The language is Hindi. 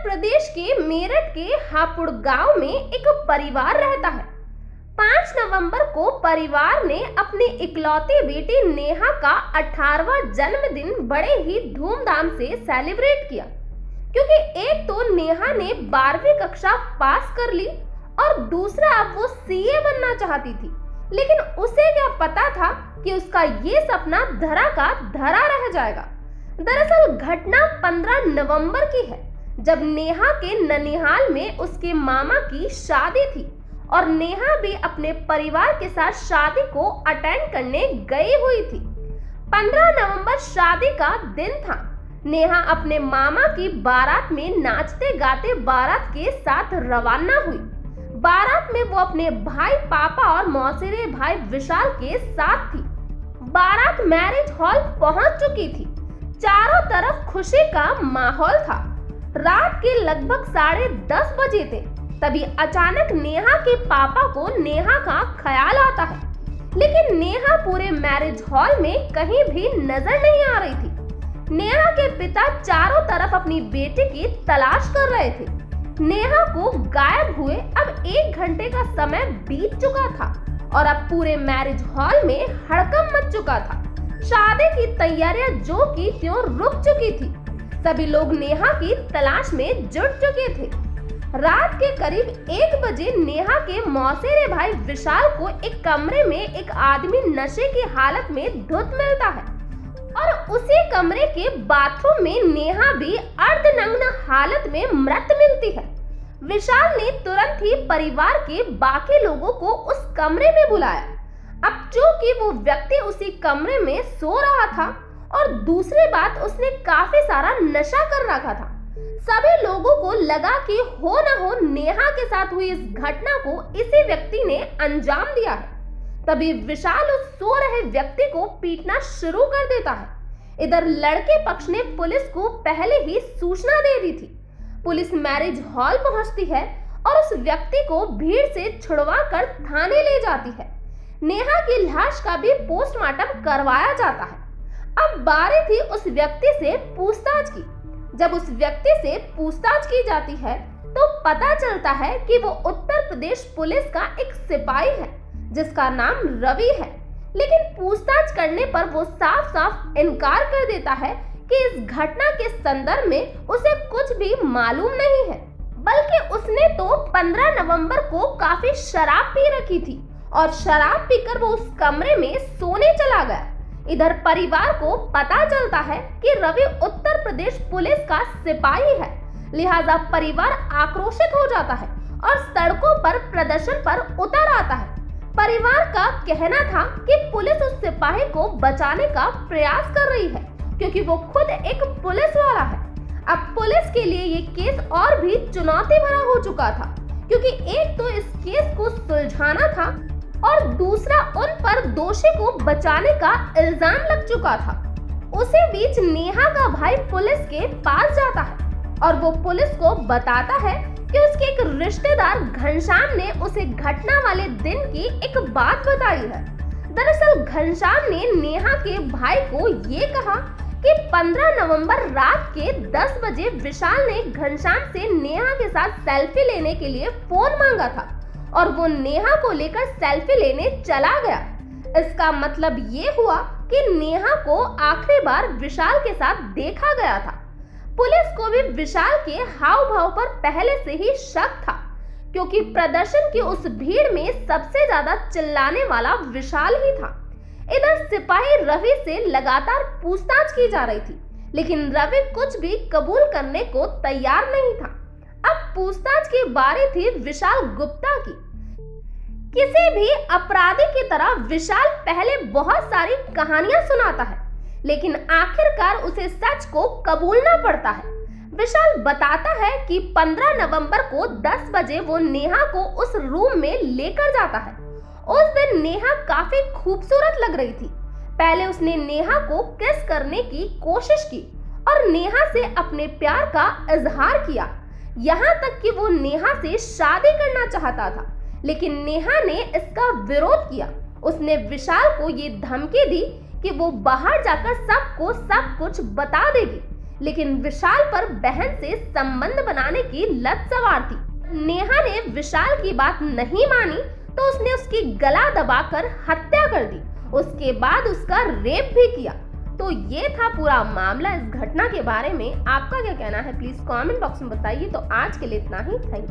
प्रदेश के मेरठ के हापुड़ गांव में एक परिवार रहता है। 5 नवंबर को परिवार ने अपनी इकलौती बेटी नेहा का 18वां जन्मदिन बड़े ही धूमधाम से सेलिब्रेट किया, क्योंकि एक तो नेहा ने 12वीं कक्षा पास कर ली और दूसरा अब वो सीए बनना चाहती थी। लेकिन उसे क्या पता था कि उसका ये सपना धरा का धरा रह जाएगा। दरअसल घटना 15 नवंबर की है, जब नेहा के ननिहाल में उसके मामा की शादी थी और नेहा भी अपने परिवार के साथ शादी को अटेंड करने गई हुई थी। 15 नवंबर शादी का दिन था। नेहा अपने मामा की बारात में नाचते गाते बारात के साथ रवाना हुई। बारात में वो अपने भाई पापा और मौसेरे भाई विशाल के साथ थी। बारात मैरिज हॉल पहुंच चुकी थी। चारों तरफ खुशी का माहौल था। रात के लगभग 10:30 बजे थे, तभी अचानक नेहा के पापा को नेहा का ख्याल आता है। लेकिन नेहा पूरे मैरिज हॉल में कहीं भी नजर नहीं आ रही थी। नेहा के पिता चारों तरफ अपनी बेटी की तलाश कर रहे थे। नेहा को गायब हुए अब 1 घंटे का समय बीत चुका था और अब पूरे मैरिज हॉल में हड़कंप मच चुका था। शादी की तैयारियां जो की त्यों रुक चुकी थी। सभी लोग नेहा की तलाश में जुट चुके थे। रात के करीब 1 बजे नेहा के मौसेरे भाई विशाल को एक कमरे में एक आदमी नशे की हालत में धुत मिलता है और उसी कमरे के बाथरूम में नेहा भी अर्धनग्न हालत में मृत मिलती है। विशाल ने तुरंत ही परिवार के बाकी लोगों को उस कमरे में बुलाया। अब चूंकि वो व्यक्ति उसी कमरे में सो रहा था और दूसरी बात उसने काफी सारा नशा कर रखा था। सभी लोगों को लगा कि हो न हो नेहा के साथ हुई इस घटना को इसी व्यक्ति ने अंजाम दिया है। तभी विशाल उस सो रहे व्यक्ति को पीटना शुरू कर देता है। इधर लड़के पक्ष ने पुलिस को पहले ही सूचना दे दी थी। पुलिस मैरिज हॉल पहुंचती है और उस व्यक्ति को भीड़ से छुड़वा कर थाने ले जाती है। नेहा की लाश का भी पोस्टमार्टम करवाया जाता है। अब बारी थी उस व्यक्ति से पूछताछ की। जब उस व्यक्ति से पूछताछ की जाती है तो पता चलता है कि वो उत्तर प्रदेश पुलिस का एक सिपाही है जिसका नाम रवि है। लेकिन पूछताछ करने पर वो साफ साफ इनकार कर देता है कि इस घटना के संदर्भ में उसे कुछ भी मालूम नहीं है, बल्कि उसने तो 15 नवंबर को काफी शराब पी रखी थी और शराब पीकर वो उस कमरे में सोने चला गया। इधर परिवार को पता चलता है कि रवि उत्तर प्रदेश पुलिस का सिपाही है, लिहाजा परिवार आक्रोशित हो जाता है और सड़कों पर प्रदर्शन पर उतर आता है। परिवार का कहना था कि पुलिस उस सिपाही को बचाने का प्रयास कर रही है, क्योंकि वो खुद एक पुलिस वाला है। अब पुलिस के लिए ये केस और भी चुनौती भरा हो चुका था, क्योंकि एक तो इस केस को सुलझाना था और दूसरा उन पर दोषी को बचाने का इल्जाम लग चुका था। उसी बीच नेहा का भाई पुलिस के पास जाता है और वो पुलिस को बताता है कि उसके एक रिश्तेदार घनश्याम ने उसे घटना वाले दिन की एक बात बताई है। दरअसल घनश्याम ने नेहा के भाई को ये कहा कि 15 नवंबर रात के 10 बजे विशाल ने घनश्याम से नेहा के साथ सेल्फी लेने के लिए फोन मांगा था और वो नेहा को लेकर सेल्फी लेने चला गया। इसका मतलब ये हुआ कि नेहा को आखिरी बार विशाल के साथ देखा गया था। पुलिस को भी विशाल के हाव भाव पर पहले से ही शक था, क्योंकि प्रदर्शन की उस भीड़ में सबसे ज्यादा चिल्लाने वाला विशाल ही था। इधर सिपाही रवि से लगातार पूछताछ की जा रही थी, लेकिन रवि कुछ भी कबूल करने को तैयार नहीं था। अब पूछताछ की बारी थी विशाल गुप्ता की। किसी भी अपराधी की तरह विशाल पहले बहुत सारी कहानियां सुनाता है, लेकिन आखिरकार उसे सच को कबूलना पड़ता है। विशाल बताता है कि 15 नवंबर को 10 बजे वो नेहा को उस रूम में लेकर जाता है। उस दिन नेहा काफी खूबसूरत लग रही थी। पहले उसने नेहा को किस करने की कोशिश की और नेहा से अपने प्यार का इजहार किया, यहाँ तक कि वो नेहा से शादी करना चाहता था। लेकिन नेहा ने इसका विरोध किया। उसने विशाल को ये धमकी दी कि वो बाहर जाकर सबको सब कुछ बता देगी। लेकिन विशाल पर बहन से संबंध बनाने की लत सवार थी। नेहा ने विशाल की बात नहीं मानी तो उसने उसकी गला दबाकर हत्या कर दी। उसके बाद उसका रेप भी किया। तो ये था पूरा मामला। इस घटना के बारे में आपका क्या कहना है, प्लीज कमेंट बॉक्स में बताइए। तो आज के लिए इतना ही। Thank you.